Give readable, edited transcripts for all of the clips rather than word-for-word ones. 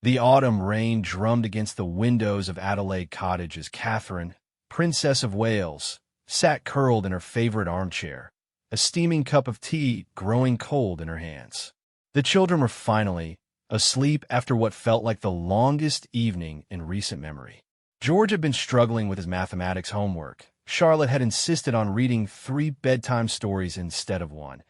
The autumn rain drummed against the windows of Adelaide Cottage as Catherine, Princess of Wales, sat curled in her favorite armchair, a steaming cup of tea growing cold in her hands. The children were finally asleep after what felt like the longest evening in recent memory. George had been struggling with his mathematics homework. Charlotte had insisted on reading 3 bedtime stories instead of 1,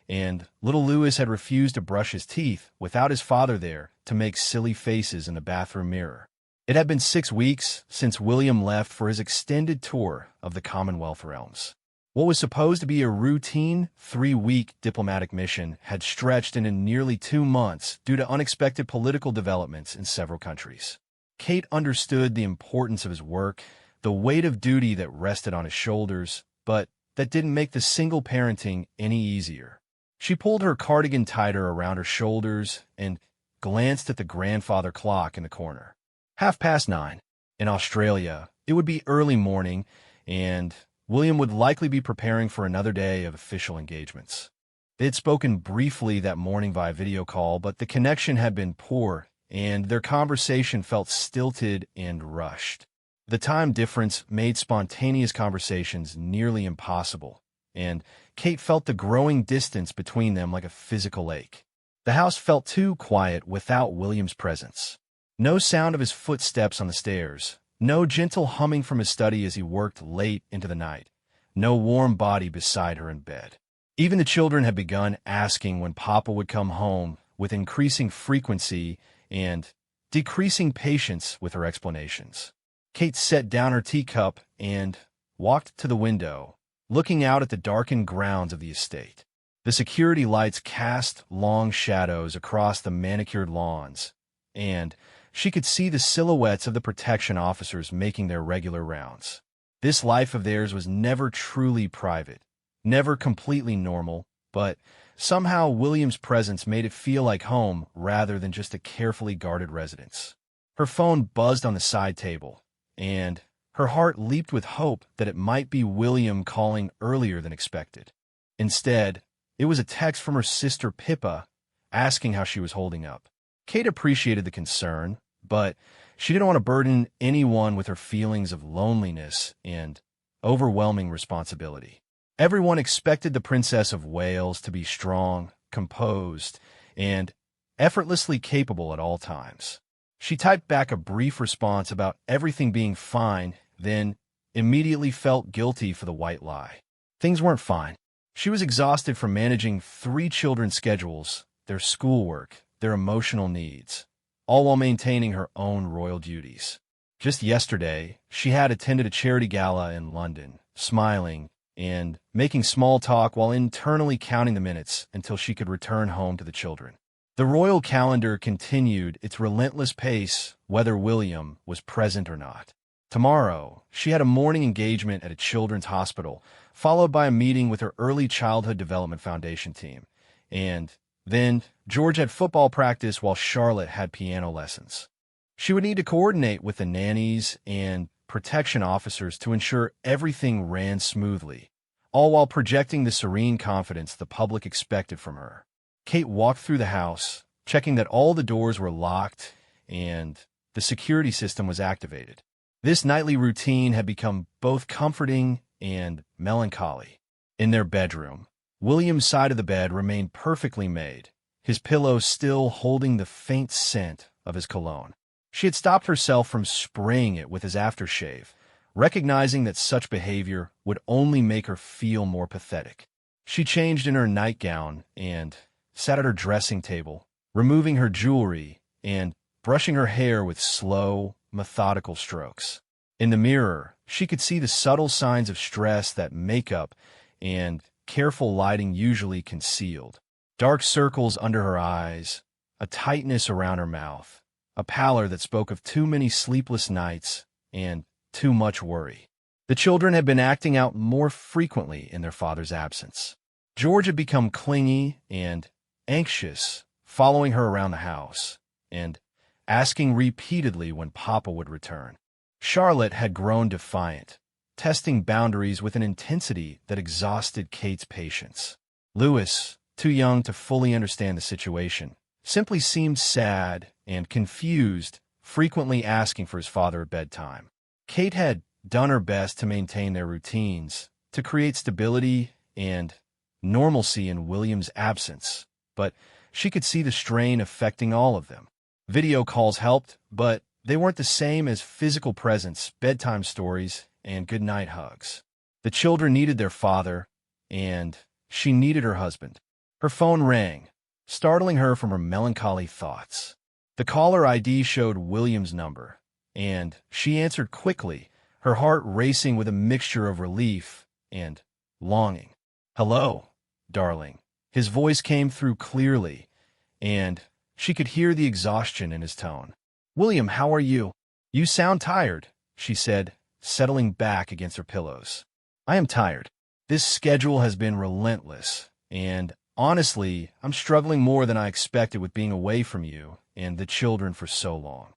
and little Louis had refused to brush his teeth without his father there to make silly faces in the bathroom mirror. It had been 6 weeks since William left for his extended tour of the Commonwealth realms. What was supposed to be a routine 3-week diplomatic mission had stretched into nearly 2 months due to unexpected political developments in several countries. Kate understood the importance of his work, the weight of duty that rested on his shoulders, but that didn't make the single parenting any easier. She pulled her cardigan tighter around her shoulders and glanced at the grandfather clock in the corner. 9:30. In Australia, it would be early morning, and William would likely be preparing for another day of official engagements. They had spoken briefly that morning via video call, but the connection had been poor, and their conversation felt stilted and rushed. The time difference made spontaneous conversations nearly impossible, and Kate felt the growing distance between them like a physical ache. The house felt too quiet without William's presence. No sound of his footsteps on the stairs, no gentle humming from his study as he worked late into the night, no warm body beside her in bed. Even the children had begun asking when Papa would come home, with increasing frequency and decreasing patience with her explanations. Kate set down her teacup and walked to the window, looking out at the darkened grounds of the estate. The security lights cast long shadows across the manicured lawns, and she could see the silhouettes of the protection officers making their regular rounds. This life of theirs was never truly private, never completely normal, but somehow William's presence made it feel like home rather than just a carefully guarded residence. Her phone buzzed on the side table, and her heart leaped with hope that it might be William calling earlier than expected. Instead, it was a text from her sister Pippa asking how she was holding up. Kate appreciated the concern, but she didn't want to burden anyone with her feelings of loneliness and overwhelming responsibility. Everyone expected the Princess of Wales to be strong, composed, and effortlessly capable at all times. She typed back a brief response about everything being fine, then immediately felt guilty for the white lie. Things weren't fine. She was exhausted from managing 3 children's schedules, their schoolwork, their emotional needs, all while maintaining her own royal duties. Just yesterday, she had attended a charity gala in London, smiling and making small talk while internally counting the minutes until she could return home to the children. The royal calendar continued its relentless pace whether William was present or not. Tomorrow, she had a morning engagement at a children's hospital, followed by a meeting with her Early Childhood Development Foundation team, and then George had football practice while Charlotte had piano lessons. She would need to coordinate with the nannies and protection officers to ensure everything ran smoothly, all while projecting the serene confidence the public expected from her. Kate walked through the house, checking that all the doors were locked and the security system was activated. This nightly routine had become both comforting and melancholy. In their bedroom, William's side of the bed remained perfectly made, his pillow still holding the faint scent of his cologne. She had stopped herself from spraying it with his aftershave, recognizing that such behavior would only make her feel more pathetic. She changed in her nightgown and sat at her dressing table, removing her jewelry and brushing her hair with slow, methodical strokes. In the mirror, she could see the subtle signs of stress that makeup and careful lighting usually concealed. Dark circles under her eyes, a tightness around her mouth, a pallor that spoke of too many sleepless nights and too much worry. The children had been acting out more frequently in their father's absence. George had become clingy and anxious, following her around the house and asking repeatedly when Papa would return. Charlotte had grown defiant, testing boundaries with an intensity that exhausted Kate's patience. Louis, too young to fully understand the situation, simply seemed sad and confused, frequently asking for his father at bedtime. Kate had done her best to maintain their routines, to create stability and normalcy in William's absence, but she could see the strain affecting all of them. Video calls helped, but they weren't the same as physical presence, bedtime stories, and goodnight hugs. The children needed their father, and she needed her husband. Her phone rang, startling her from her melancholy thoughts. The caller ID showed William's number, and she answered quickly, her heart racing with a mixture of relief and longing. "Hello, darling." His voice came through clearly, and she could hear the exhaustion in his tone. "William, how are you?" "You sound tired," she said, settling back against her pillows. "I am tired. This schedule has been relentless, and honestly, I'm struggling more than I expected with being away from you and the children for so long."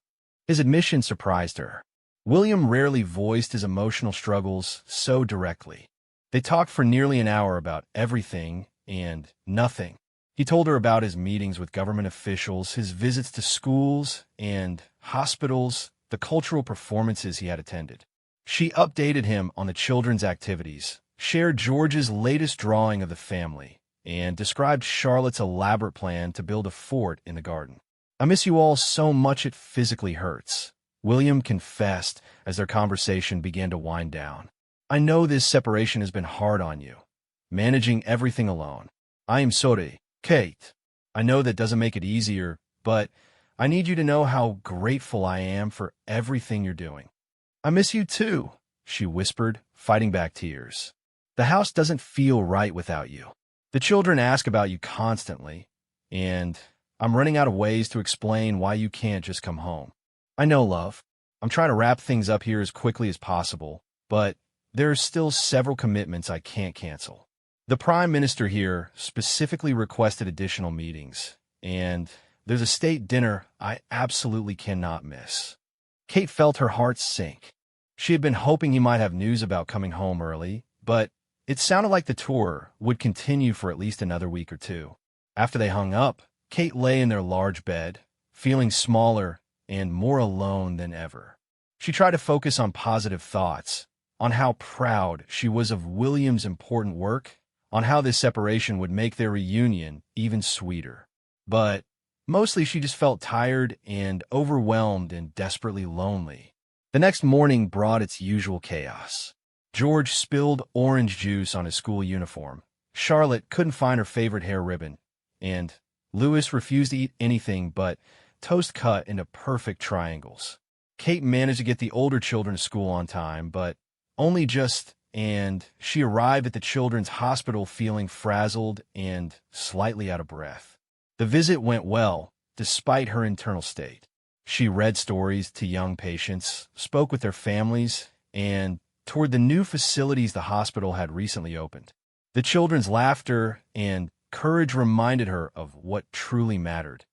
His admission surprised her. William rarely voiced his emotional struggles so directly. They talked for nearly an hour about everything and nothing. He told her about his meetings with government officials, his visits to schools and hospitals, the cultural performances he had attended. She updated him on the children's activities, shared George's latest drawing of the family, and described Charlotte's elaborate plan to build a fort in the garden. "I miss you all so much it physically hurts," William confessed as their conversation began to wind down. "I know this separation has been hard on you, managing everything alone. I am sorry, Kate. I know that doesn't make it easier, but I need you to know how grateful I am for everything you're doing." "I miss you too," she whispered, fighting back tears. "The house doesn't feel right without you. The children ask about you constantly, and I'm running out of ways to explain why you can't just come home. I know, love. I'm trying to wrap things up here as quickly as possible, but there are still several commitments I can't cancel. The Prime Minister here specifically requested additional meetings, and there's a state dinner I absolutely cannot miss." Kate felt her heart sink. She had been hoping he might have news about coming home early, but it sounded like the tour would continue for at least another week or two. After they hung up, Kate lay in their large bed, feeling smaller and more alone than ever. She tried to focus on positive thoughts, on how proud she was of William's important work, on how this separation would make their reunion even sweeter. But mostly she just felt tired and overwhelmed and desperately lonely. The next morning brought its usual chaos. George spilled orange juice on his school uniform. Charlotte couldn't find her favorite hair ribbon, and Louis refused to eat anything but toast cut into perfect triangles. Kate managed to get the older children to school on time, but only just, and she arrived at the children's hospital feeling frazzled and slightly out of breath. The visit went well, despite her internal state. She read stories to young patients, spoke with their families, and toured the new facilities the hospital had recently opened. The children's laughter and courage reminded her of what truly mattered,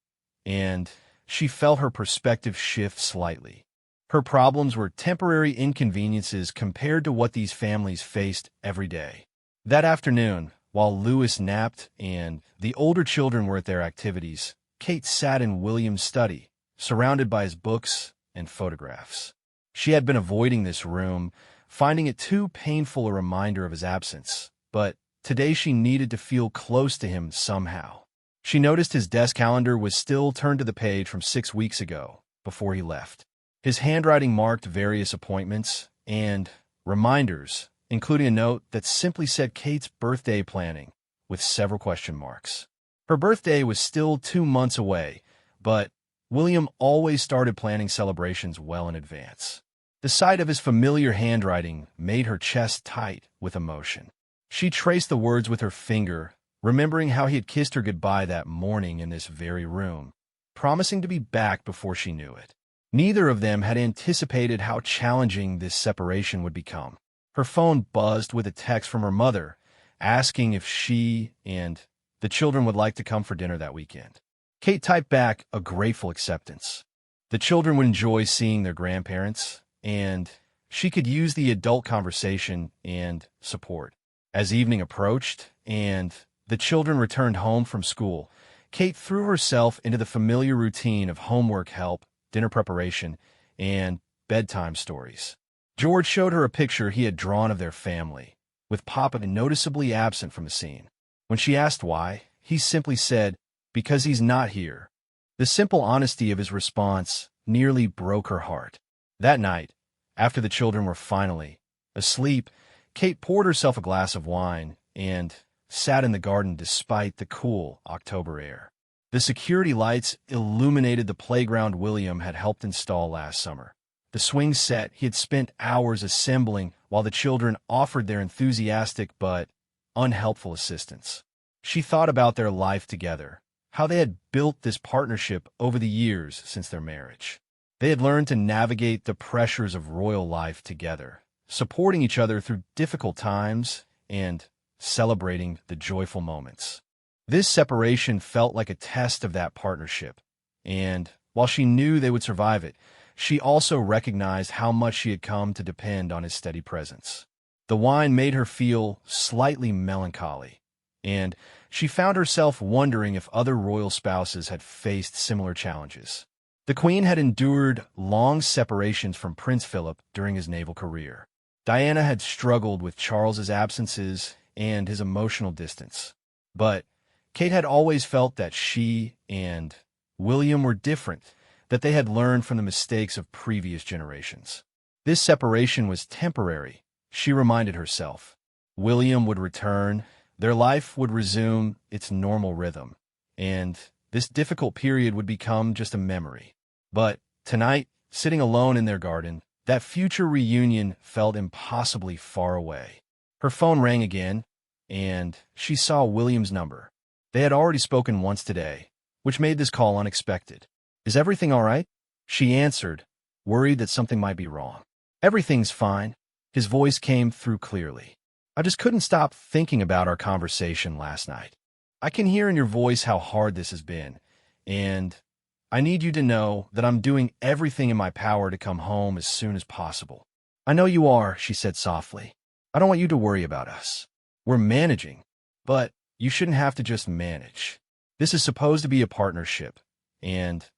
and she felt her perspective shift slightly. Her problems were temporary inconveniences compared to what these families faced every day. That afternoon, while Louis napped and the older children were at their activities, Kate sat in William's study, surrounded by his books and photographs. She had been avoiding this room, finding it too painful a reminder of his absence, but today she needed to feel close to him somehow. She noticed his desk calendar was still turned to the page from 6 weeks ago, before he left. His handwriting marked various appointments and reminders, including a note that simply said Kate's birthday planning, with several question marks. Her birthday was still 2 months away, but William always started planning celebrations well in advance. The sight of his familiar handwriting made her chest tight with emotion. She traced the words with her finger, remembering how he had kissed her goodbye that morning in this very room, promising to be back before she knew it. Neither of them had anticipated how challenging this separation would become. Her phone buzzed with a text from her mother, asking if she and the children would like to come for dinner that weekend. Kate typed back a grateful acceptance. The children would enjoy seeing their grandparents, and she could use the adult conversation and support. As evening approached and the children returned home from school, Kate threw herself into the familiar routine of homework help, dinner preparation, and bedtime stories. George showed her a picture he had drawn of their family, with Papa noticeably absent from the scene. When she asked why, he simply said, "Because he's not here." The simple honesty of his response nearly broke her heart. That night, after the children were finally asleep, Kate poured herself a glass of wine and sat in the garden despite the cool October air. The security lights illuminated the playground William had helped install last summer. The swing set he had spent hours assembling while the children offered their enthusiastic but unhelpful assistance. She thought about their life together, how they had built this partnership over the years since their marriage. They had learned to navigate the pressures of royal life together, supporting each other through difficult times and celebrating the joyful moments. This separation felt like a test of that partnership, and while she knew they would survive it, she also recognized how much she had come to depend on his steady presence. The wine made her feel slightly melancholy, and she found herself wondering if other royal spouses had faced similar challenges. The Queen had endured long separations from Prince Philip during his naval career. Diana had struggled with Charles's absences and his emotional distance. But Kate had always felt that she and William were different, that they had learned from the mistakes of previous generations. This separation was temporary, she reminded herself. William would return, their life would resume its normal rhythm, and this difficult period would become just a memory. But tonight, sitting alone in their garden, that future reunion felt impossibly far away. Her phone rang again, and she saw William's number. They had already spoken once today, which made this call unexpected. "Is everything all right?" She answered, worried that something might be wrong. "Everything's fine." His voice came through clearly. "I just couldn't stop thinking about our conversation last night. I can hear in your voice how hard this has been, and I need you to know that I'm doing everything in my power to come home as soon as possible." "I know you are," she said softly. "I don't want you to worry about us. We're managing, but you shouldn't have to just manage. This is supposed to be a partnership, and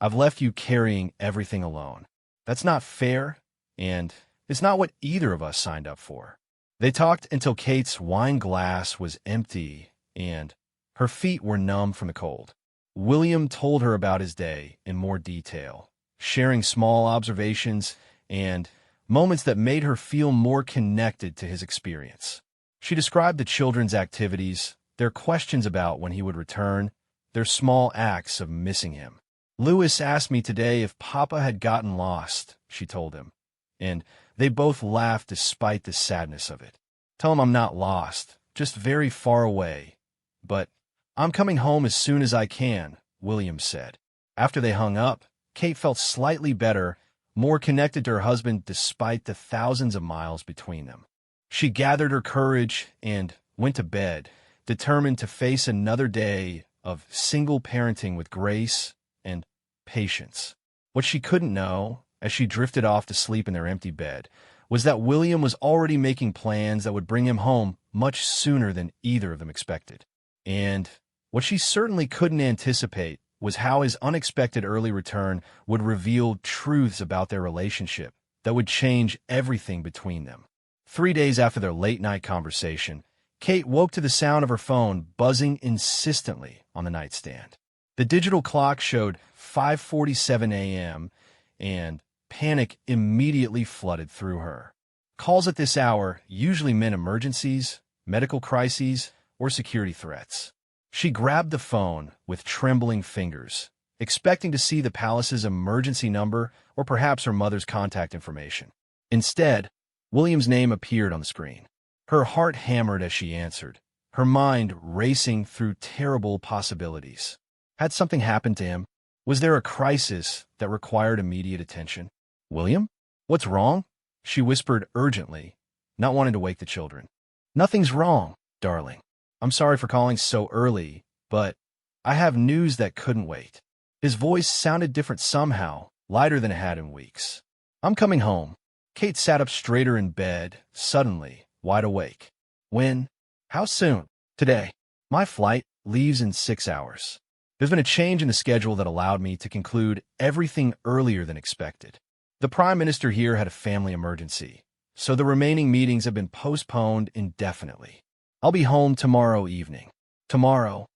I've left you carrying everything alone. That's not fair, and it's not what either of us signed up for." They talked until Kate's wine glass was empty and her feet were numb from the cold. William told her about his day in more detail, sharing small observations and moments that made her feel more connected to his experience. She described the children's activities, their questions about when he would return, their small acts of missing him. "Louis asked me today if Papa had gotten lost," she told him, and they both laughed despite the sadness of it. "Tell him I'm not lost, just very far away. But I'm coming home as soon as I can," William said. After they hung up, Kate felt slightly better, more connected to her husband despite the thousands of miles between them. She gathered her courage and went to bed, determined to face another day of single parenting with grace and patience. What she couldn't know, as she drifted off to sleep in their empty bed, was that William was already making plans that would bring him home much sooner than either of them expected. And what she certainly couldn't anticipate was how his unexpected early return would reveal truths about their relationship that would change everything between them. 3 days after their late-night conversation, Kate woke to the sound of her phone buzzing insistently on the nightstand. The digital clock showed 5:47 a.m., and panic immediately flooded through her. Calls at this hour usually meant emergencies, medical crises, or security threats. She grabbed the phone with trembling fingers, expecting to see the palace's emergency number or perhaps her mother's contact information. Instead, William's name appeared on the screen. Her heart hammered as she answered, her mind racing through terrible possibilities. Had something happened to him? Was there a crisis that required immediate attention? "William? What's wrong?" she whispered urgently, not wanting to wake the children. "Nothing's wrong, darling. I'm sorry for calling so early, but I have news that couldn't wait." His voice sounded different somehow, lighter than it had in weeks. "I'm coming home." Kate sat up straighter in bed, suddenly wide awake. "When? How soon?" "Today. My flight leaves in 6 hours." There's been a change in the schedule that allowed me to conclude everything earlier than expected. The Prime Minister here had a family emergency, so the remaining meetings have been postponed indefinitely. I'll be home tomorrow evening. Tomorrow.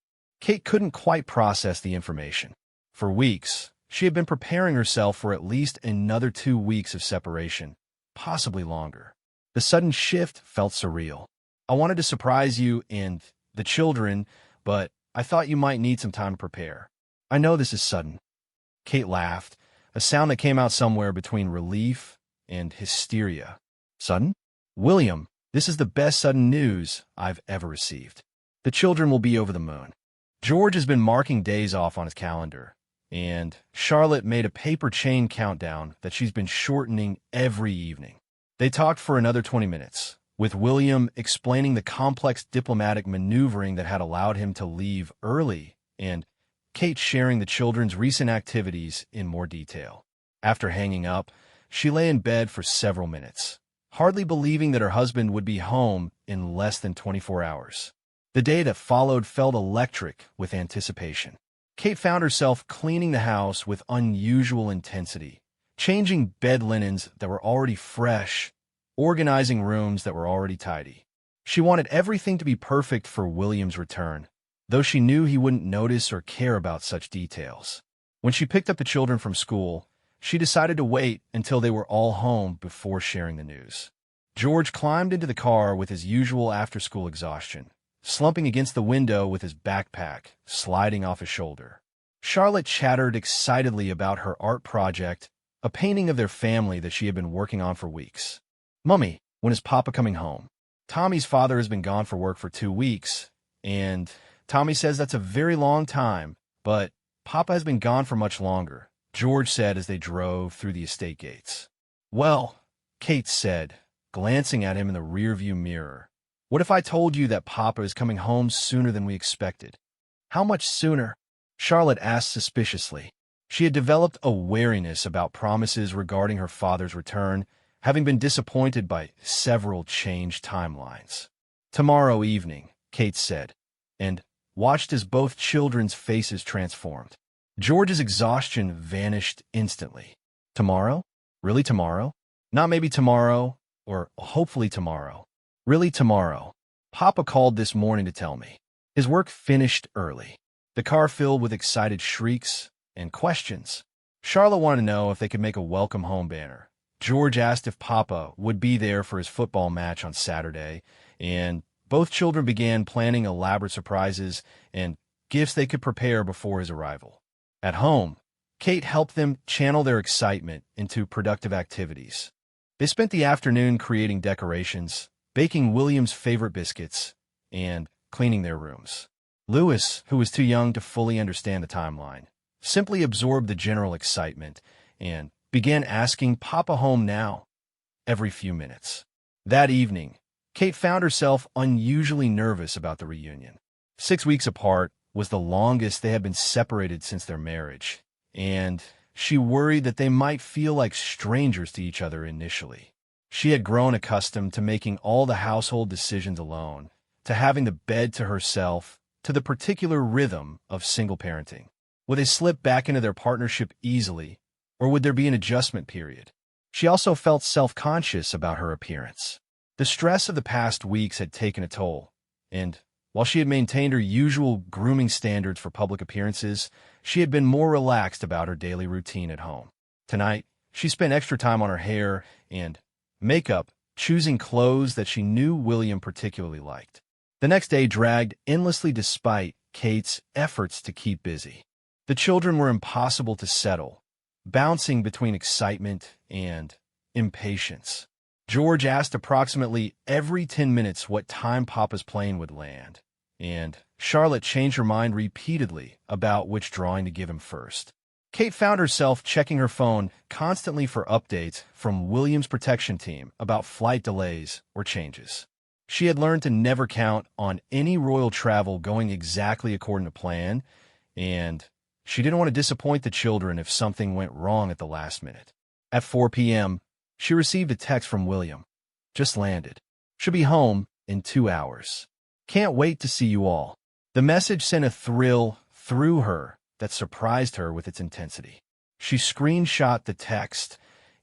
Kate couldn't quite process the information. For weeks, she had been preparing herself for at least another 2 weeks of separation, possibly longer. The sudden shift felt surreal. I wanted to surprise you and the children, but I thought you might need some time to prepare. I know this is sudden. Kate laughed, a sound that came out somewhere between relief and hysteria. Sudden? William, this is the best sudden news I've ever received. The children will be over the moon. George has been marking days off on his calendar, and Charlotte made a paper chain countdown that she's been shortening every evening. They talked for another 20 minutes, with William explaining the complex diplomatic maneuvering that had allowed him to leave early, and Kate sharing the children's recent activities in more detail. After hanging up, she lay in bed for several minutes, hardly believing that her husband would be home in less than 24 hours. The day that followed felt electric with anticipation. Kate found herself cleaning the house with unusual intensity, changing bed linens that were already fresh, organizing rooms that were already tidy. She wanted everything to be perfect for William's return, though she knew he wouldn't notice or care about such details. When she picked up the children from school, she decided to wait until they were all home before sharing the news. George climbed into the car with his usual after-school exhaustion, slumping against the window with his backpack sliding off his shoulder. Charlotte chattered excitedly about her art project, a painting of their family that she had been working on for weeks. "Mummy, when is Papa coming home? Tommy's father has been gone for work for 2 weeks, and Tommy says that's a very long time, but Papa has been gone for much longer," George said as they drove through the estate gates. "Well," Kate said, glancing at him in the rearview mirror, "what if I told you that Papa is coming home sooner than we expected?" "How much sooner?" Charlotte asked suspiciously. She had developed a wariness about promises regarding her father's return, having been disappointed by several changed timelines. "Tomorrow evening," Kate said, and watched as both children's faces transformed. George's exhaustion vanished instantly. "Tomorrow? Really tomorrow? Not maybe tomorrow, or hopefully tomorrow. Really tomorrow. Papa called this morning to tell me." His work finished early. The car filled with excited shrieks and questions. Charlotte wanted to know if they could make a welcome home banner. George asked if Papa would be there for his football match on Saturday, and both children began planning elaborate surprises and gifts they could prepare before his arrival. At home, Kate helped them channel their excitement into productive activities. They spent the afternoon creating decorations, baking William's favorite biscuits, and cleaning their rooms. Louis, who was too young to fully understand the timeline, simply absorbed the general excitement and began asking Papa home now every few minutes. That evening, Kate found herself unusually nervous about the reunion. 6 weeks apart was the longest they had been separated since their marriage, and she worried that they might feel like strangers to each other initially. She had grown accustomed to making all the household decisions alone, to having the bed to herself, to the particular rhythm of single parenting. Would they slip back into their partnership easily, or would there be an adjustment period? She also felt self-conscious about her appearance. The stress of the past weeks had taken a toll, and while she had maintained her usual grooming standards for public appearances, she had been more relaxed about her daily routine at home. Tonight, she spent extra time on her hair and makeup, choosing clothes that she knew William particularly liked. The next day dragged endlessly despite Kate's efforts to keep busy. The children were impossible to settle, bouncing between excitement and impatience. George asked approximately every 10 minutes what time Papa's plane would land, and Charlotte changed her mind repeatedly about which drawing to give him first. Kate found herself checking her phone constantly for updates from William's protection team about flight delays or changes. She had learned to never count on any royal travel going exactly according to plan, and she didn't want to disappoint the children if something went wrong at the last minute. At 4 p.m., she received a text from William. "Just landed. Should be home in 2 hours. Can't wait to see you all." The message sent a thrill through her that surprised her with its intensity. She screenshot the text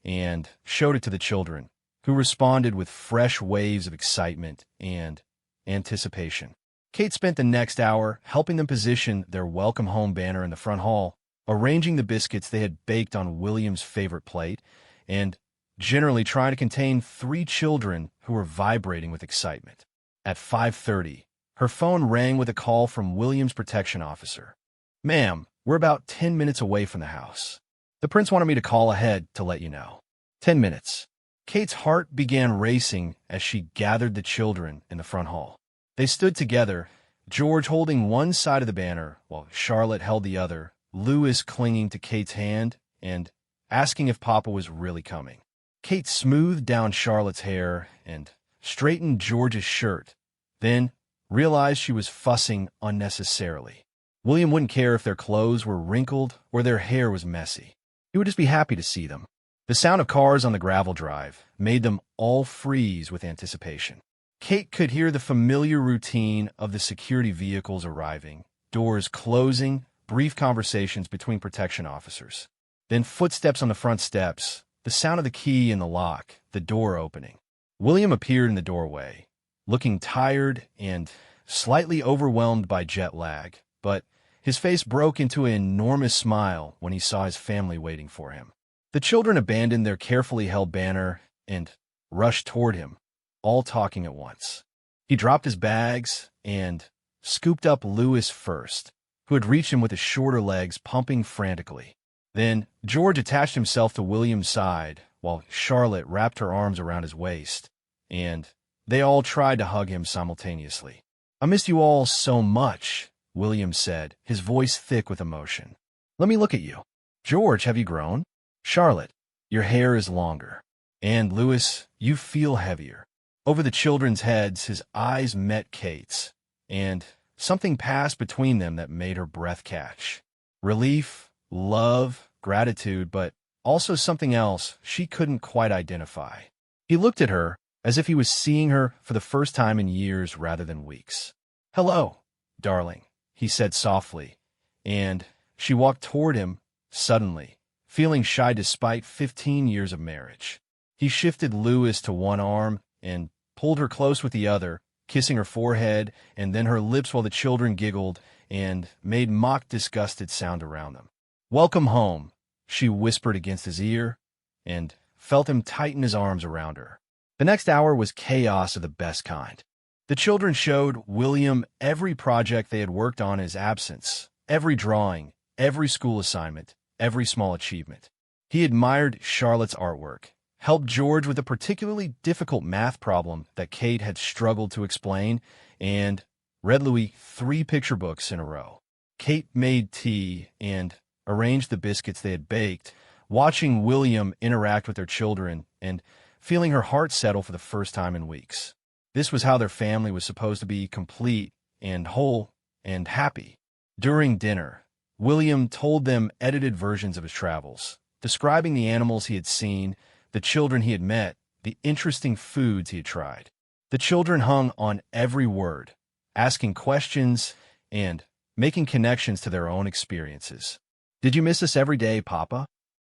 and showed it to the children, who responded with fresh waves of excitement and anticipation. Kate spent the next hour helping them position their welcome home banner in the front hall, arranging the biscuits they had baked on William's favorite plate, and generally trying to contain 3 children who were vibrating with excitement. At 5:30, her phone rang with a call from William's protection officer. "Ma'am, we're about 10 minutes away from the house. The prince wanted me to call ahead to let you know." 10 minutes. Kate's heart began racing as she gathered the children in the front hall. They stood together, George holding one side of the banner while Charlotte held the other, Louis clinging to Kate's hand and asking if Papa was really coming. Kate smoothed down Charlotte's hair and straightened George's shirt, then realized she was fussing unnecessarily. William wouldn't care if their clothes were wrinkled or their hair was messy. He would just be happy to see them. The sound of cars on the gravel drive made them all freeze with anticipation. Kate could hear the familiar routine of the security vehicles arriving, doors closing, brief conversations between protection officers. Then footsteps on the front steps, the sound of the key in the lock, the door opening. William appeared in the doorway, looking tired and slightly overwhelmed by jet lag, but his face broke into an enormous smile when he saw his family waiting for him. The children abandoned their carefully held banner and rushed toward him, all talking at once. He dropped his bags and scooped up Louis first, who had reached him with his shorter legs pumping frantically. Then George attached himself to William's side while Charlotte wrapped her arms around his waist, and they all tried to hug him simultaneously. "I missed you all so much," William said, his voice thick with emotion. "Let me look at you. George, have you grown? Charlotte, your hair is longer. And Louis, you feel heavier." Over the children's heads, his eyes met Kate's, and something passed between them that made her breath catch. Relief, love, gratitude, but also something else she couldn't quite identify. He looked at her as if he was seeing her for the first time in years rather than weeks. "Hello, darling," he said softly, and she walked toward him suddenly, feeling shy despite 15 years of marriage. He shifted Louis to one arm and pulled her close with the other, kissing her forehead and then her lips while the children giggled and made mock disgusted sound around them. "Welcome home," she whispered against his ear, and felt him tighten his arms around her. The next hour was chaos of the best kind. The children showed William every project they had worked on in his absence, every drawing, every school assignment, every small achievement. He admired Charlotte's artwork, helped George with a particularly difficult math problem that Kate had struggled to explain, and read Louis 3 picture books in a row. Kate made tea and arranged the biscuits they had baked, watching William interact with their children and feeling her heart settle for the first time in weeks. This was how their family was supposed to be complete and whole and happy. During dinner, William told them edited versions of his travels, describing the animals he had seen, the children he had met, the interesting foods he had tried. The children hung on every word, asking questions and making connections to their own experiences. "Did you miss us every day, Papa?"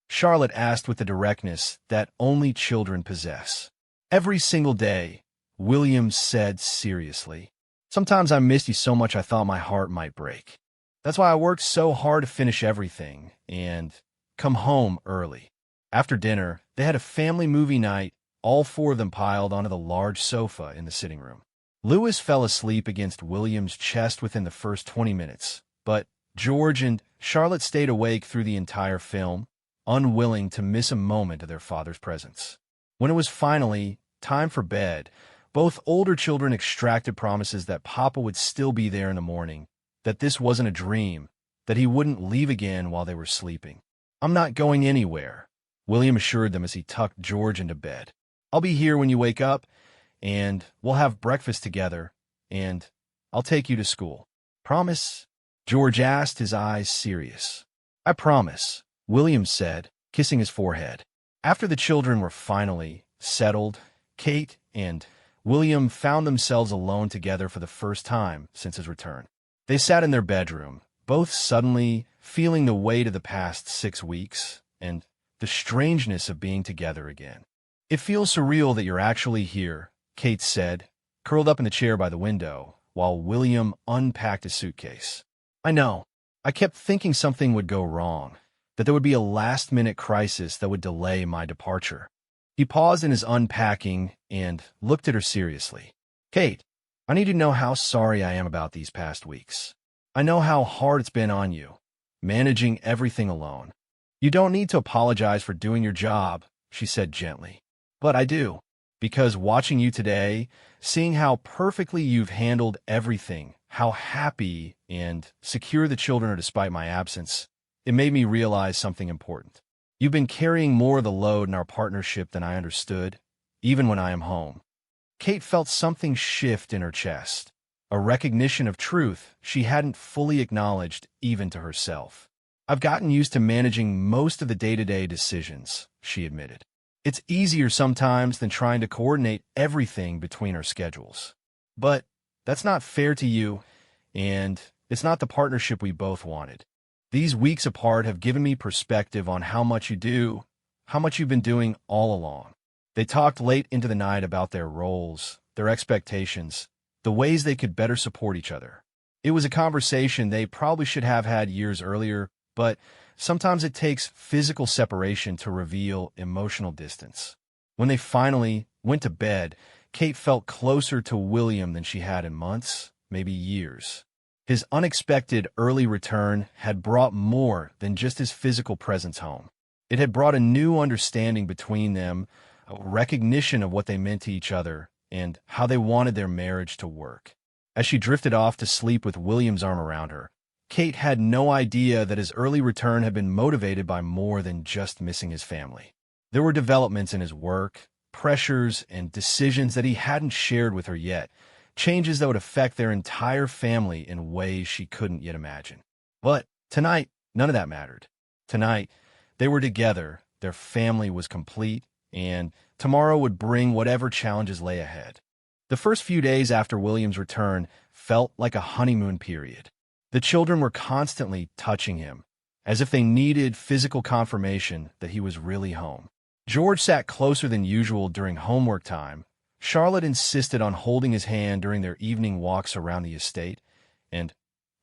Charlotte asked with the directness that only children possess. "Every single day," William said seriously. "Sometimes I missed you so much I thought my heart might break. That's why I worked so hard to finish everything and come home early." After dinner, they had a family movie night, all 4 of them piled onto the large sofa in the sitting room. Louis fell asleep against William's chest within the first 20 minutes, but George and Charlotte stayed awake through the entire film, unwilling to miss a moment of their father's presence. When it was finally time for bed, both older children extracted promises that Papa would still be there in the morning, that this wasn't a dream, that he wouldn't leave again while they were sleeping. "I'm not going anywhere," William assured them as he tucked George into bed. "I'll be here when you wake up, and we'll have breakfast together, and I'll take you to school. Promise?" George asked, his eyes serious. "I promise," William said, kissing his forehead. After the children were finally settled, Kate and William found themselves alone together for the first time since his return. They sat in their bedroom, both suddenly feeling the weight of the past 6 weeks and the strangeness of being together again. "It feels surreal that you're actually here," Kate said, curled up in the chair by the window, while William unpacked his suitcase. "I know. I kept thinking something would go wrong, that there would be a last-minute crisis that would delay my departure." He paused in his unpacking and looked at her seriously. "Kate, I need you to know how sorry I am about these past weeks. I know how hard it's been on you, managing everything alone. You don't need to apologize for doing your job," she said gently. "But I do, because watching you today, seeing how perfectly you've handled everything, how happy and secure the children are despite my absence, it made me realize something important. You've been carrying more of the load in our partnership than I understood, even when I am home." Kate felt something shift in her chest, a recognition of truth she hadn't fully acknowledged even to herself. "I've gotten used to managing most of the day-to-day decisions," she admitted. "It's easier sometimes than trying to coordinate everything between our schedules. But that's not fair to you, and it's not the partnership we both wanted. These weeks apart have given me perspective on how much you do, how much you've been doing all along." They talked late into the night about their roles, their expectations, the ways they could better support each other. It was a conversation they probably should have had years earlier, but sometimes it takes physical separation to reveal emotional distance. When they finally went to bed, Kate felt closer to William than she had in months, maybe years. His unexpected early return had brought more than just his physical presence home. It had brought a new understanding between them, a recognition of what they meant to each other, and how they wanted their marriage to work. As she drifted off to sleep with William's arm around her, Kate had no idea that his early return had been motivated by more than just missing his family. There were developments in his work, pressures, and decisions that he hadn't shared with her yet, changes that would affect their entire family in ways she couldn't yet imagine. But tonight, none of that mattered. Tonight, they were together, their family was complete, and tomorrow would bring whatever challenges lay ahead. The first few days after William's return felt like a honeymoon period. The children were constantly touching him, as if they needed physical confirmation that he was really home. George sat closer than usual during homework time. Charlotte insisted on holding his hand during their evening walks around the estate, and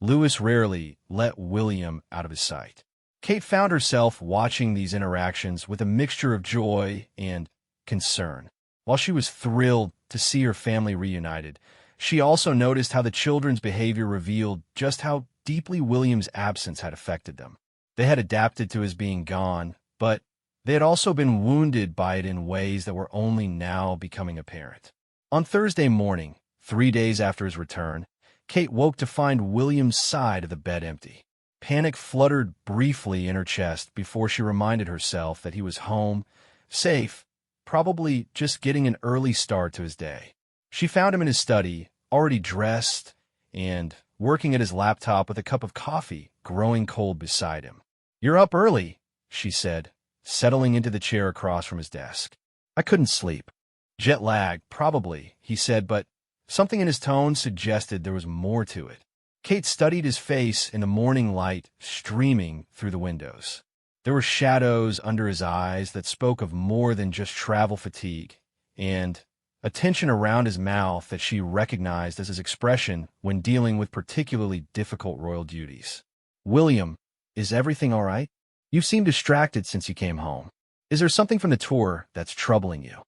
Louis rarely let William out of his sight. Kate found herself watching these interactions with a mixture of joy and concern. While she was thrilled to see her family reunited, she also noticed how the children's behavior revealed just how deeply William's absence had affected them. They had adapted to his being gone, but they had also been wounded by it in ways that were only now becoming apparent. On Thursday morning, 3 days after his return, Kate woke to find William's side of the bed empty. Panic fluttered briefly in her chest before she reminded herself that he was home, safe, probably just getting an early start to his day. She found him in his study, already dressed, and working at his laptop with a cup of coffee growing cold beside him. "You're up early," she said, settling into the chair across from his desk. "I couldn't sleep." "Jet lag, probably," he said, but something in his tone suggested there was more to it. Kate studied his face in the morning light streaming through the windows. There were shadows under his eyes that spoke of more than just travel fatigue, and a tension around his mouth that she recognized as his expression when dealing with particularly difficult royal duties. "William, is everything all right? You seem distracted since you came home. Is there something from the tour that's troubling you?"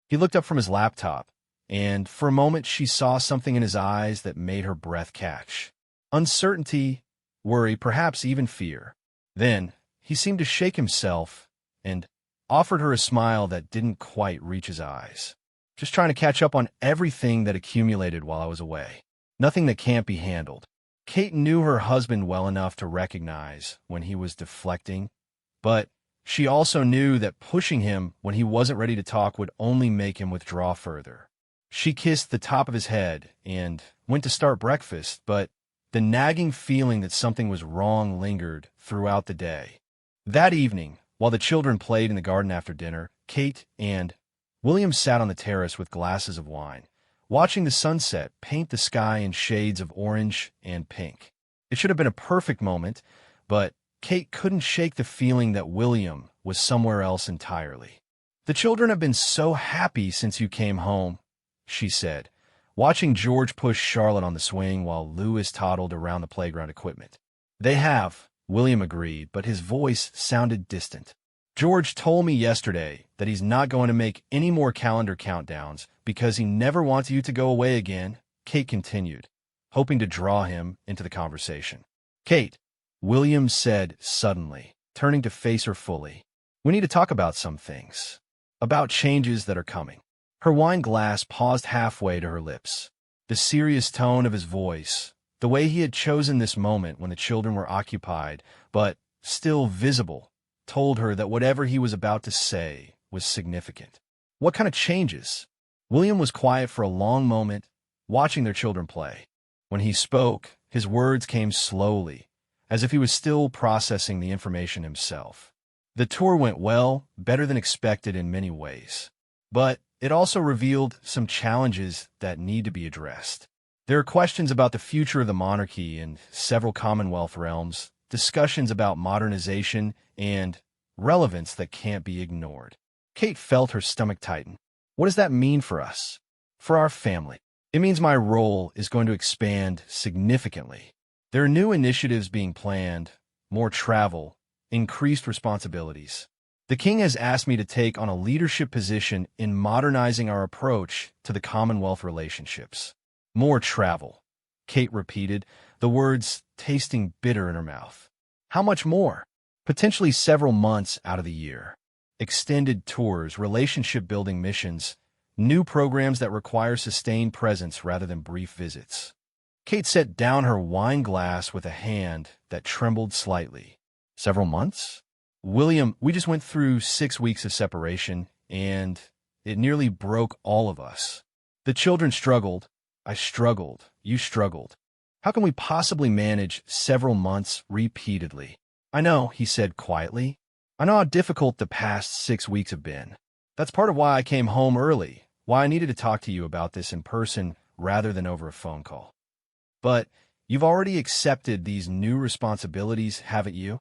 He looked up from his laptop, and for a moment she saw something in his eyes that made her breath catch. Uncertainty, worry, perhaps even fear. Then he seemed to shake himself and offered her a smile that didn't quite reach his eyes. "Just trying to catch up on everything that accumulated while I was away. Nothing that can't be handled." Kate knew her husband well enough to recognize when he was deflecting, but she also knew that pushing him when he wasn't ready to talk would only make him withdraw further. She kissed the top of his head and went to start breakfast, but the nagging feeling that something was wrong lingered throughout the day. That evening, while the children played in the garden after dinner, Kate and William sat on the terrace with glasses of wine, watching the sunset paint the sky in shades of orange and pink. It should have been a perfect moment, but Kate couldn't shake the feeling that William was somewhere else entirely. "The children have been so happy since you came home," she said, watching George push Charlotte on the swing while Louis toddled around the playground equipment. "They have," William agreed, but his voice sounded distant. "George told me yesterday that he's not going to make any more calendar countdowns because he never wants you to go away again," Kate continued, hoping to draw him into the conversation. "Kate," William said suddenly, turning to face her fully, "we need to talk about some things. About changes that are coming." Her wine glass paused halfway to her lips. The serious tone of his voice, the way he had chosen this moment when the children were occupied, but still visible, told her that whatever he was about to say was significant. "What kind of changes?" William was quiet for a long moment, watching their children play. When he spoke, his words came slowly, as if he was still processing the information himself. "The tour went well, better than expected in many ways. But it also revealed some challenges that need to be addressed. There are questions about the future of the monarchy in several Commonwealth realms, discussions about modernization, and relevance that can't be ignored." Kate felt her stomach tighten. "What does that mean for us? For our family?" "It means my role is going to expand significantly. There are new initiatives being planned, more travel, increased responsibilities. The king has asked me to take on a leadership position in modernizing our approach to the Commonwealth relationships." "More travel," Kate repeated, the words tasting bitter in her mouth. "How much more?" "Potentially several months out of the year. Extended tours, relationship-building missions, new programs that require sustained presence rather than brief visits." Kate set down her wine glass with a hand that trembled slightly. "Several months?" "William, we just went through 6 weeks of separation, and it nearly broke all of us. The children struggled. I struggled. You struggled. How can we possibly manage several months repeatedly?" "I know," he said quietly. "I know how difficult the past 6 weeks have been. That's part of why I came home early, why I needed to talk to you about this in person rather than over a phone call. But you've already accepted these new responsibilities, haven't you?"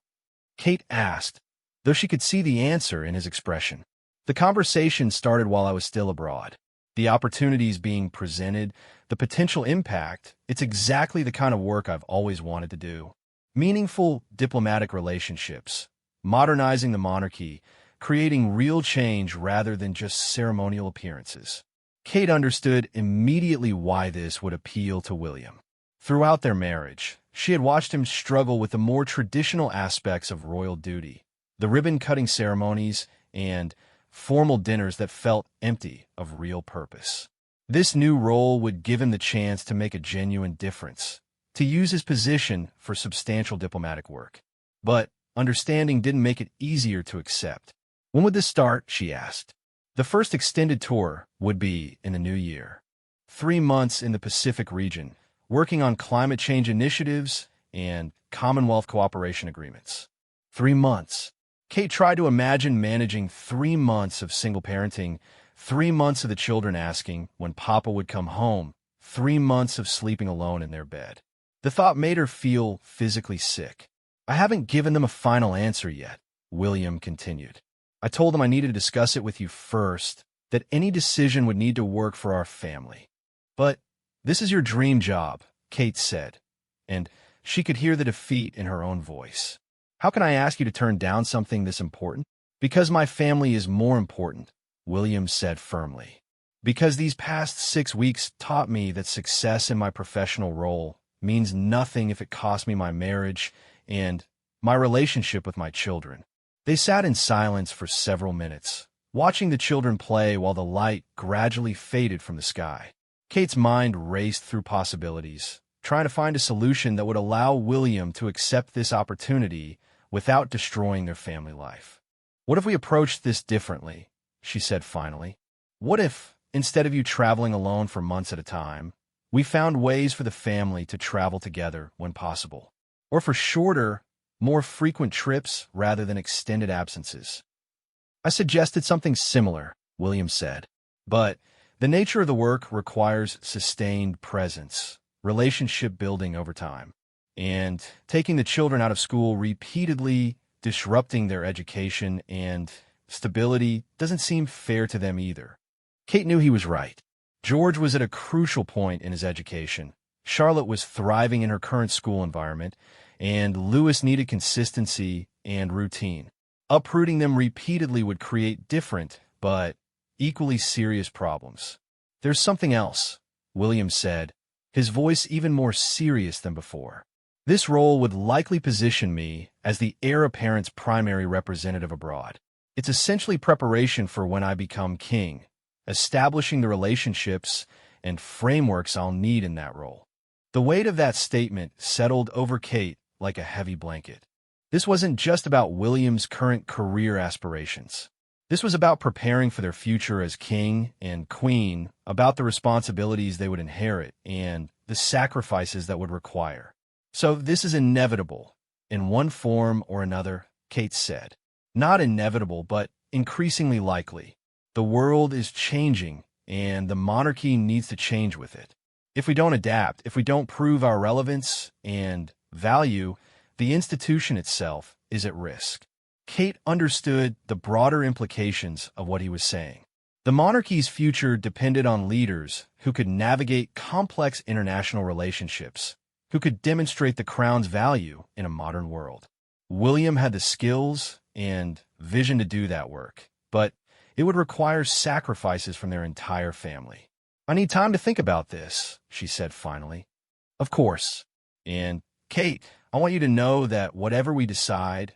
Kate asked, though she could see the answer in his expression. "The conversation started while I was still abroad. The opportunities being presented, the potential impact, it's exactly the kind of work I've always wanted to do. Meaningful diplomatic relationships, modernizing the monarchy, creating real change rather than just ceremonial appearances." Kate understood immediately why this would appeal to William. Throughout their marriage, she had watched him struggle with the more traditional aspects of royal duty, the ribbon-cutting ceremonies, and formal dinners that felt empty of real purpose. This new role would give him the chance to make a genuine difference, to use his position for substantial diplomatic work. But understanding didn't make it easier to accept. "When would this start?" she asked. "The first extended tour would be in the new year. 3 months in the Pacific region, working on climate change initiatives and Commonwealth cooperation agreements." 3 months. Kate tried to imagine managing 3 months of single parenting, 3 months of the children asking when Papa would come home, 3 months of sleeping alone in their bed. The thought made her feel physically sick. "I haven't given them a final answer yet," William continued. "I told them I needed to discuss it with you first, that any decision would need to work for our family." "But this is your dream job," Kate said, and she could hear the defeat in her own voice. "How can I ask you to turn down something this important?" "Because my family is more important," William said firmly. "Because these past 6 weeks taught me that success in my professional role means nothing if it costs me my marriage and my relationship with my children." They sat in silence for several minutes, watching the children play while the light gradually faded from the sky. Kate's mind raced through possibilities, trying to find a solution that would allow William to accept this opportunity without destroying their family life. "What if we approached this differently?" she said finally. "What if, instead of you traveling alone for months at a time, we found ways for the family to travel together when possible? Or for shorter, more frequent trips rather than extended absences?" "I suggested something similar," William said. "But the nature of the work requires sustained presence, relationship building over time. and taking the children out of school, repeatedly disrupting their education and stability, doesn't seem fair to them either. Kate knew he was right. George was at a crucial point in his education. Charlotte was thriving in her current school environment, and Louis needed consistency and routine. Uprooting them repeatedly would create different, but equally serious problems. "There's something else," William said, his voice even more serious than before. "This role would likely position me as the heir apparent's primary representative abroad. It's essentially preparation for when I become king, establishing the relationships and frameworks I'll need in that role." The weight of that statement settled over Kate like a heavy blanket. This wasn't just about William's current career aspirations. This was about preparing for their future as king and queen, about the responsibilities they would inherit and the sacrifices that would require. "So this is inevitable, in one form or another," Kate said. "Not inevitable, but increasingly likely. The world is changing, and the monarchy needs to change with it. If we don't adapt, if we don't prove our relevance and value, the institution itself is at risk." Kate understood the broader implications of what he was saying. The monarchy's future depended on leaders who could navigate complex international relationships, who could demonstrate the crown's value in a modern world. William had the skills and vision to do that work, but it would require sacrifices from their entire family. "I need time to think about this," she said finally. "Of course. And, Kate, I want you to know that whatever we decide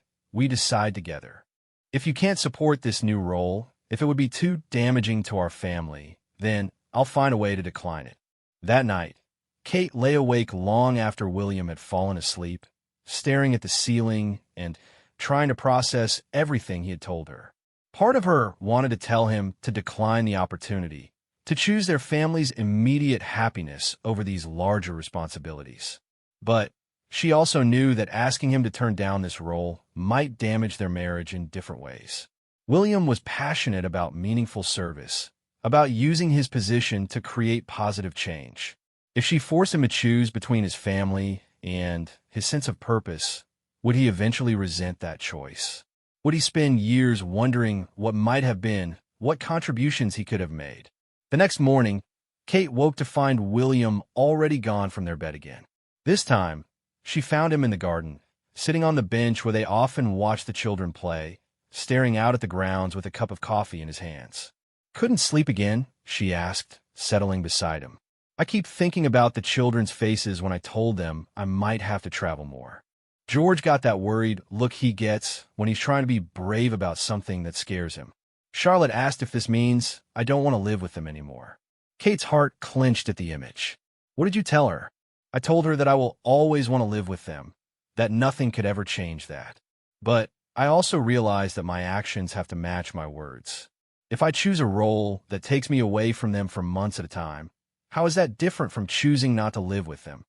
together. If you can't support this new role, if it would be too damaging to our family, then I'll find a way to decline it." That night, Kate lay awake long after William had fallen asleep, staring at the ceiling and trying to process everything he had told her. Part of her wanted to tell him to decline the opportunity, to choose their family's immediate happiness over these larger responsibilities. But she also knew that asking him to turn down this role might damage their marriage in different ways. William was passionate about meaningful service, about using his position to create positive change. If she forced him to choose between his family and his sense of purpose, would he eventually resent that choice? Would he spend years wondering what might have been, what contributions he could have made? The next morning, Kate woke to find William already gone from their bed again. This time, she found him in the garden, sitting on the bench where they often watched the children play, staring out at the grounds with a cup of coffee in his hands. "Couldn't sleep again?" she asked, settling beside him. "I keep thinking about the children's faces when I told them I might have to travel more." George got that worried look he gets when he's trying to be brave about something that scares him. Charlotte asked if this means I don't want to live with them anymore. Kate's heart clenched at the image. "What did you tell her?" "I told her that I will always want to live with them, that nothing could ever change that. But I also realize that my actions have to match my words. If I choose a role that takes me away from them for months at a time, how is that different from choosing not to live with them?"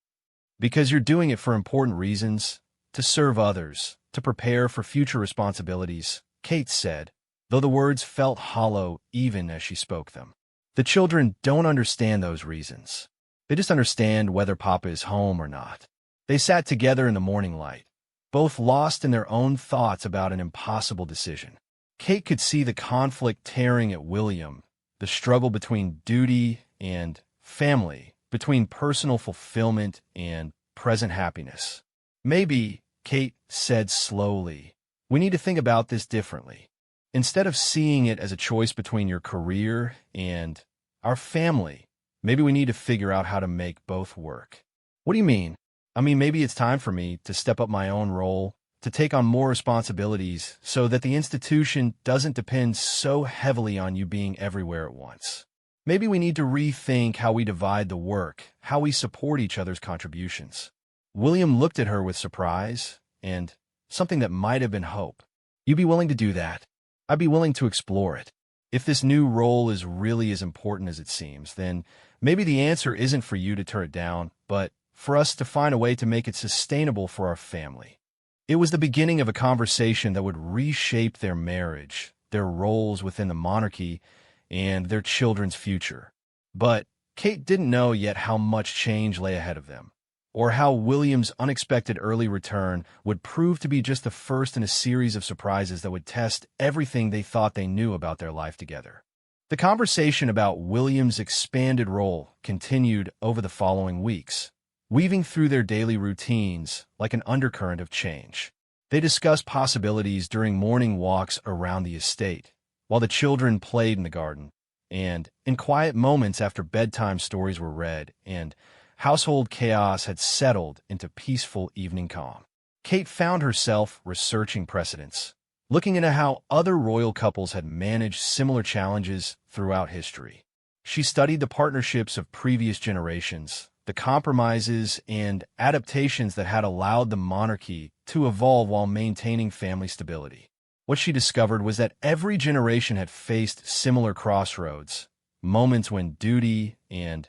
"Because you're doing it for important reasons, to serve others, to prepare for future responsibilities," Kate said, though the words felt hollow even as she spoke them. "The children don't understand those reasons. They just understand whether Papa is home or not." They sat together in the morning light, both lost in their own thoughts about an impossible decision. Kate could see the conflict tearing at William, the struggle between duty and family, between personal fulfillment and present happiness. "Maybe," Kate said slowly, "we need to think about this differently. Instead of seeing it as a choice between your career and our family, maybe we need to figure out how to make both work." "What do you mean?" "I mean, maybe it's time for me to step up my own role, to take on more responsibilities so that the institution doesn't depend so heavily on you being everywhere at once. Maybe we need to rethink how we divide the work, how we support each other's contributions." William looked at her with surprise and something that might have been hope. "You'd be willing to do that?" "I'd be willing to explore it. If this new role is really as important as it seems, then maybe the answer isn't for you to turn it down, but for us to find a way to make it sustainable for our family." It was the beginning of a conversation that would reshape their marriage, their roles within the monarchy, and their children's future. But Kate didn't know yet how much change lay ahead of them. or how William's unexpected early return would prove to be just the first in a series of surprises that would test everything they thought they knew about their life together. The conversation about William's expanded role continued over the following weeks, weaving through their daily routines like an undercurrent of change. They discussed possibilities during morning walks around the estate, while the children played in the garden, and in quiet moments after bedtime stories were read and household chaos had settled into peaceful evening calm. Kate found herself researching precedents, looking into how other royal couples had managed similar challenges throughout history. She studied the partnerships of previous generations, the compromises and adaptations that had allowed the monarchy to evolve while maintaining family stability. What she discovered was that every generation had faced similar crossroads, moments when duty and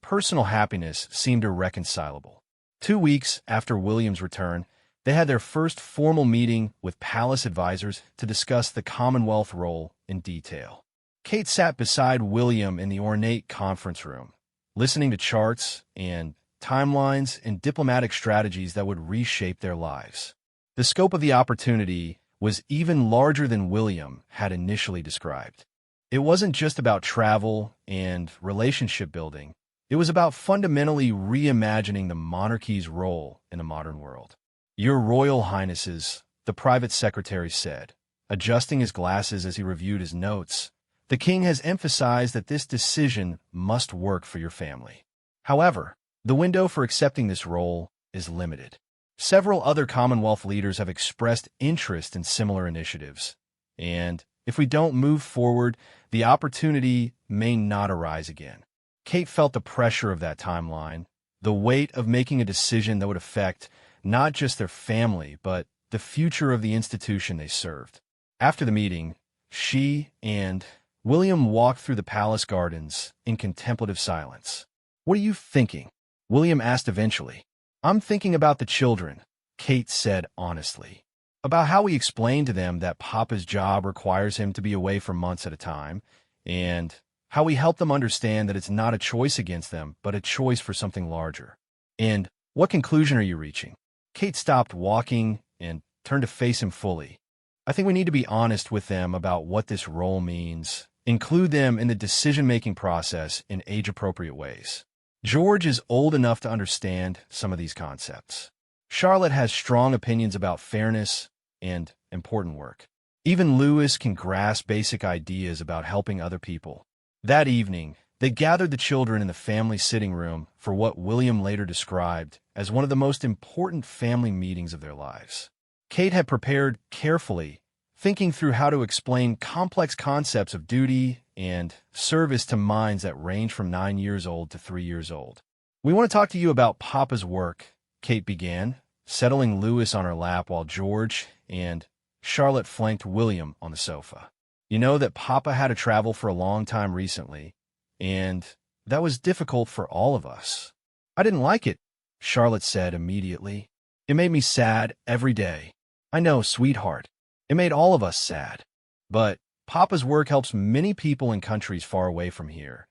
personal happiness seemed irreconcilable. 2 weeks after William's return, they had their first formal meeting with palace advisors to discuss the Commonwealth role in detail. Kate sat beside William in the ornate conference room, listening to charts and timelines and diplomatic strategies that would reshape their lives. The scope of the opportunity was even larger than William had initially described. It wasn't just about travel and relationship building. It was about fundamentally reimagining the monarchy's role in the modern world. "Your Royal Highnesses," the private secretary said, adjusting his glasses as he reviewed his notes, "the king has emphasized that this decision must work for your family. However, the window for accepting this role is limited. Several other Commonwealth leaders have expressed interest in similar initiatives, and if we don't move forward, the opportunity may not arise again." Kate felt the pressure of that timeline, the weight of making a decision that would affect not just their family, but the future of the institution they served. After the meeting, she and William walked through the palace gardens in contemplative silence. "What are you thinking?" William asked eventually. "I'm thinking about the children," Kate said honestly. "About how we explain to them that Papa's job requires him to be away for months at a time, and how we help them understand that it's not a choice against them, but a choice for something larger." "And what conclusion are you reaching?" Kate stopped walking and turned to face him fully. "I think we need to be honest with them about what this role means, include them in the decision-making process in age-appropriate ways. George is old enough to understand some of these concepts. Charlotte has strong opinions about fairness and important work. Even Louis can grasp basic ideas about helping other people." That evening, they gathered the children in the family sitting room for what William later described as one of the most important family meetings of their lives. Kate had prepared carefully, thinking through how to explain complex concepts of duty and service to minds that range from 9 years old to 3 years old. "We want to talk to you about Papa's work," Kate began, settling Louis on her lap while George and Charlotte flanked William on the sofa. "You know that Papa had to travel for a long time recently, and that was difficult for all of us." "I didn't like it," Charlotte said immediately. "It made me sad every day." "I know, sweetheart. It made all of us sad. But Papa's work helps many people in countries far away from here,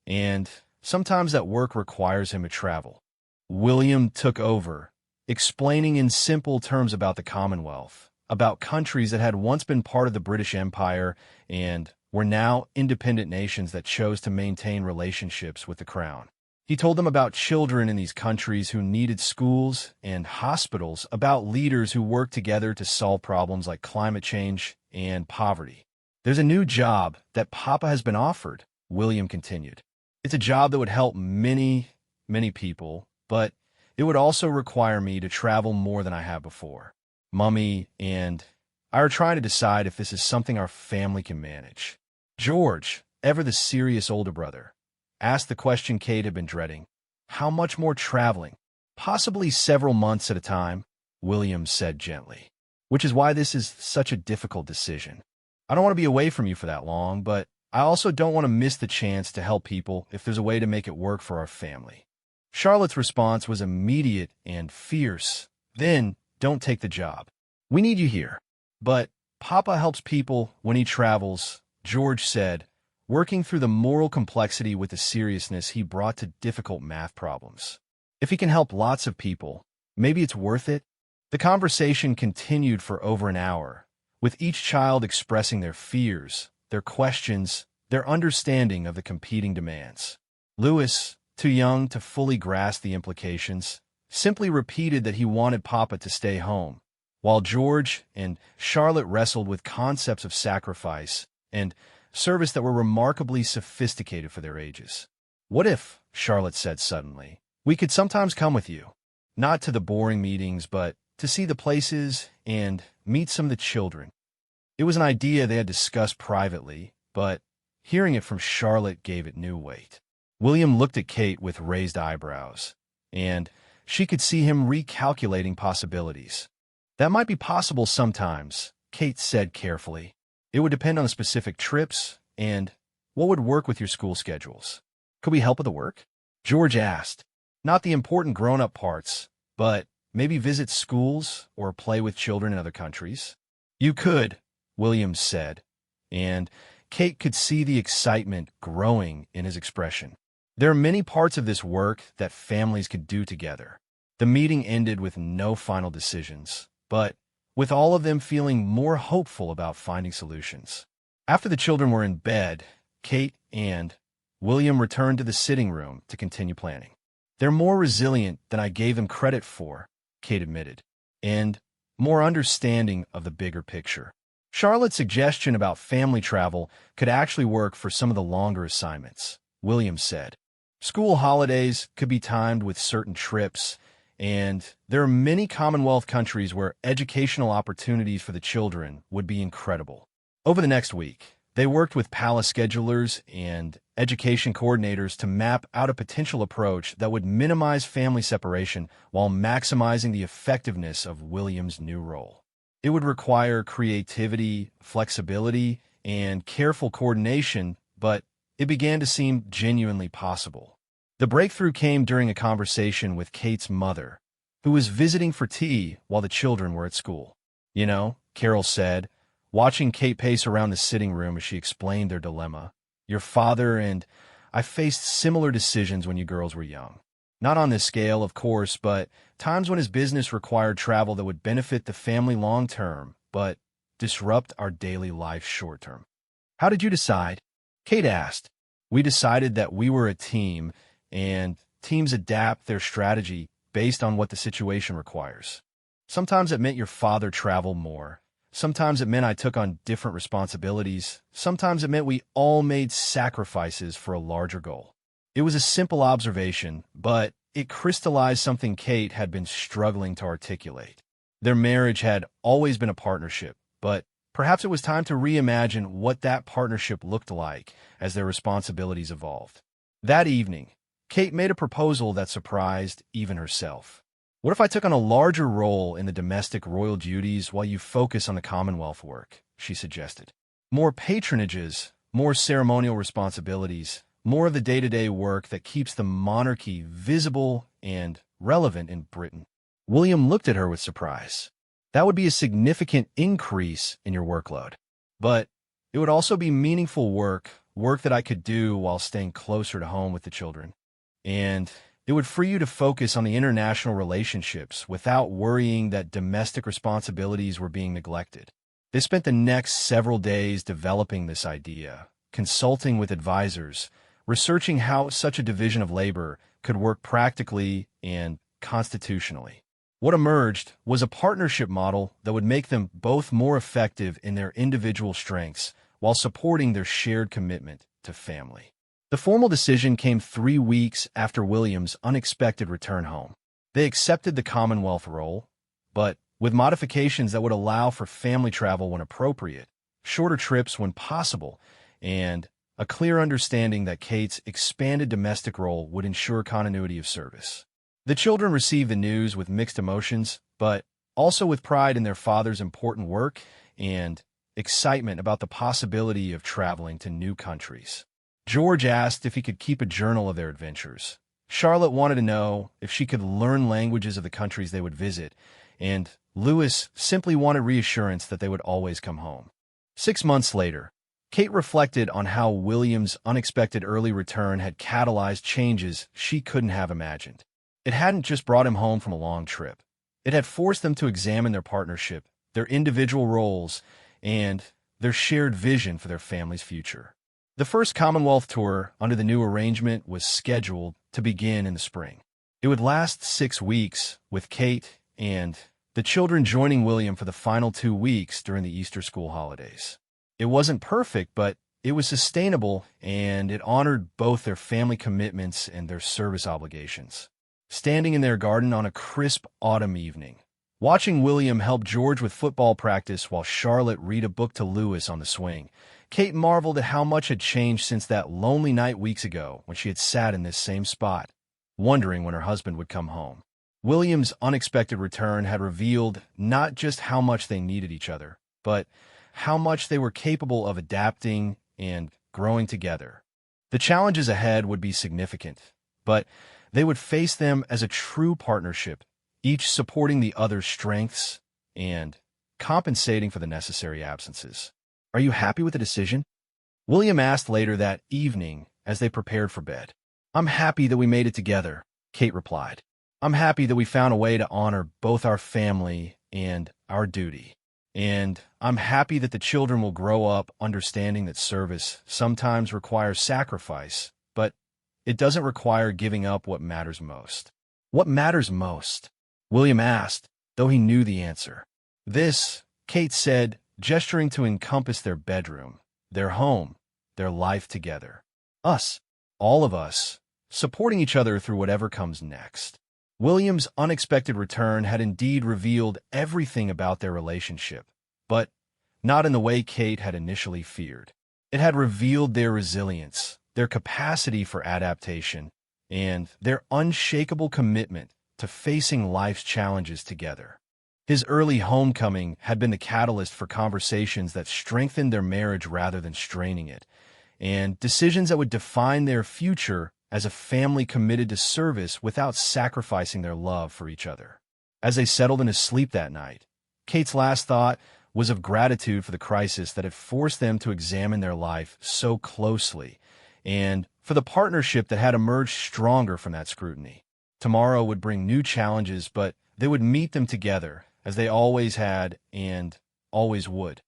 and sometimes that work requires him to travel." William took over, explaining in simple terms about the Commonwealth, about countries that had once been part of the British Empire and were now independent nations that chose to maintain relationships with the Crown. He told them about children in these countries who needed schools and hospitals, about leaders who worked together to solve problems like climate change and poverty. "There's a new job that Papa has been offered," William continued. "It's a job that would help many, many people, but it would also require me to travel more than I have before. Mummy and I are trying to decide if this is something our family can manage." George, ever the serious older brother, asked the question Kate had been dreading. "How much more traveling?" "Possibly several months at a time," William said gently. "Which is why this is such a difficult decision. I don't want to be away from you for that long, but I also don't want to miss the chance to help people if there's a way to make it work for our family." Charlotte's response was immediate and fierce. "Then don't take the job. We need you here." "But Papa helps people when he travels," George said, working through the moral complexity with the seriousness he brought to difficult math problems. If he can help lots of people, maybe it's worth it. The conversation continued for over an hour, with each child expressing their fears, their questions, their understanding of the competing demands. Louis, too young to fully grasp the implications, simply repeated that he wanted Papa to stay home, while George and Charlotte wrestled with concepts of sacrifice and service that were remarkably sophisticated for their ages. "What if," Charlotte said suddenly, "we could sometimes come with you? Not to the boring meetings, but to see the places and meet some of the children." It was an idea they had discussed privately, but hearing it from Charlotte gave it new weight. William looked at Kate with raised eyebrows, and she could see him recalculating possibilities. "That might be possible sometimes," Kate said carefully. "It would depend on the specific trips and what would work with your school schedules." "Could we help with the work?" George asked. "Not the important grown-up parts, but maybe visit schools or play with children in other countries." "You could," William said, and Kate could see the excitement growing in his expression. There are many parts of this work that families could do together. The meeting ended with no final decisions, but with all of them feeling more hopeful about finding solutions. After the children were in bed, Kate and William returned to the sitting room to continue planning. "They're more resilient than I gave them credit for," Kate admitted, "and more understanding of the bigger picture." Charlotte's suggestion about family travel could actually work for some of the longer assignments, William said. School holidays could be timed with certain trips, and there are many Commonwealth countries where educational opportunities for the children would be incredible. Over the next week, they worked with palace schedulers and education coordinators to map out a potential approach that would minimize family separation while maximizing the effectiveness of William's new role. It would require creativity, flexibility, and careful coordination, but it began to seem genuinely possible. The breakthrough came during a conversation with Kate's mother, who was visiting for tea while the children were at school. "You know," Carol said, watching Kate pace around the sitting room as she explained their dilemma, "your father and I faced similar decisions when you girls were young. Not on this scale, of course, but times when his business required travel that would benefit the family long-term, but disrupt our daily life short-term." "How did you decide?" Kate asked. "We decided that we were a team, and teams adapt their strategy based on what the situation requires. Sometimes it meant your father traveled more. Sometimes it meant I took on different responsibilities. Sometimes it meant we all made sacrifices for a larger goal." It was a simple observation, but it crystallized something Kate had been struggling to articulate. Their marriage had always been a partnership, but perhaps it was time to reimagine what that partnership looked like as their responsibilities evolved. That evening, Kate made a proposal that surprised even herself. "What if I took on a larger role in the domestic royal duties while you focus on the Commonwealth work?" she suggested. "More patronages, more ceremonial responsibilities, more of the day-to-day work that keeps the monarchy visible and relevant in Britain." William looked at her with surprise. "That would be a significant increase in your workload. But it would also be meaningful work that I could do while staying closer to home with the children. And it would free you to focus on the international relationships without worrying that domestic responsibilities were being neglected." They spent the next several days developing this idea, consulting with advisors, researching how such a division of labor could work practically and constitutionally. What emerged was a partnership model that would make them both more effective in their individual strengths while supporting their shared commitment to family. The formal decision came 3 weeks after William's unexpected return home. They accepted the Commonwealth role, but with modifications that would allow for family travel when appropriate, shorter trips when possible, and a clear understanding that Kate's expanded domestic role would ensure continuity of service. The children received the news with mixed emotions, but also with pride in their father's important work and excitement about the possibility of traveling to new countries. George asked if he could keep a journal of their adventures. Charlotte wanted to know if she could learn languages of the countries they would visit, and Louis simply wanted reassurance that they would always come home. 6 months later, Kate reflected on how William's unexpected early return had catalyzed changes she couldn't have imagined. It hadn't just brought him home from a long trip. It had forced them to examine their partnership, their individual roles, and their shared vision for their family's future. The first Commonwealth tour under the new arrangement was scheduled to begin in the spring. It would last 6 weeks, with Kate and the children joining William for the final 2 weeks during the Easter school holidays. It wasn't perfect, but it was sustainable, and it honored both their family commitments and their service obligations. Standing in their garden on a crisp autumn evening, watching William help George with football practice while Charlotte read a book to Louis on the swing, Kate marveled at how much had changed since that lonely night weeks ago when she had sat in this same spot, wondering when her husband would come home. William's unexpected return had revealed not just how much they needed each other, but how much they were capable of adapting and growing together. The challenges ahead would be significant, but they would face them as a true partnership, each supporting the other's strengths and compensating for the necessary absences. "Are you happy with the decision?" William asked later that evening as they prepared for bed. "I'm happy that we made it together," Kate replied. "I'm happy that we found a way to honor both our family and our duty. And I'm happy that the children will grow up understanding that service sometimes requires sacrifice, but it doesn't require giving up what matters most." "What matters most?" William asked, though he knew the answer. "This," Kate said, gesturing to encompass their bedroom, their home, their life together. "Us. All of us, supporting each other through whatever comes next." William's unexpected return had indeed revealed everything about their relationship, but not in the way Kate had initially feared. It had revealed their resilience, their capacity for adaptation, and their unshakable commitment to facing life's challenges together. His early homecoming had been the catalyst for conversations that strengthened their marriage rather than straining it, and decisions that would define their future as a family committed to service without sacrificing their love for each other. As they settled into sleep that night, Kate's last thought was of gratitude for the crisis that had forced them to examine their life so closely, and for the partnership that had emerged stronger from that scrutiny. Tomorrow would bring new challenges, but they would meet them together, as they always had and always would.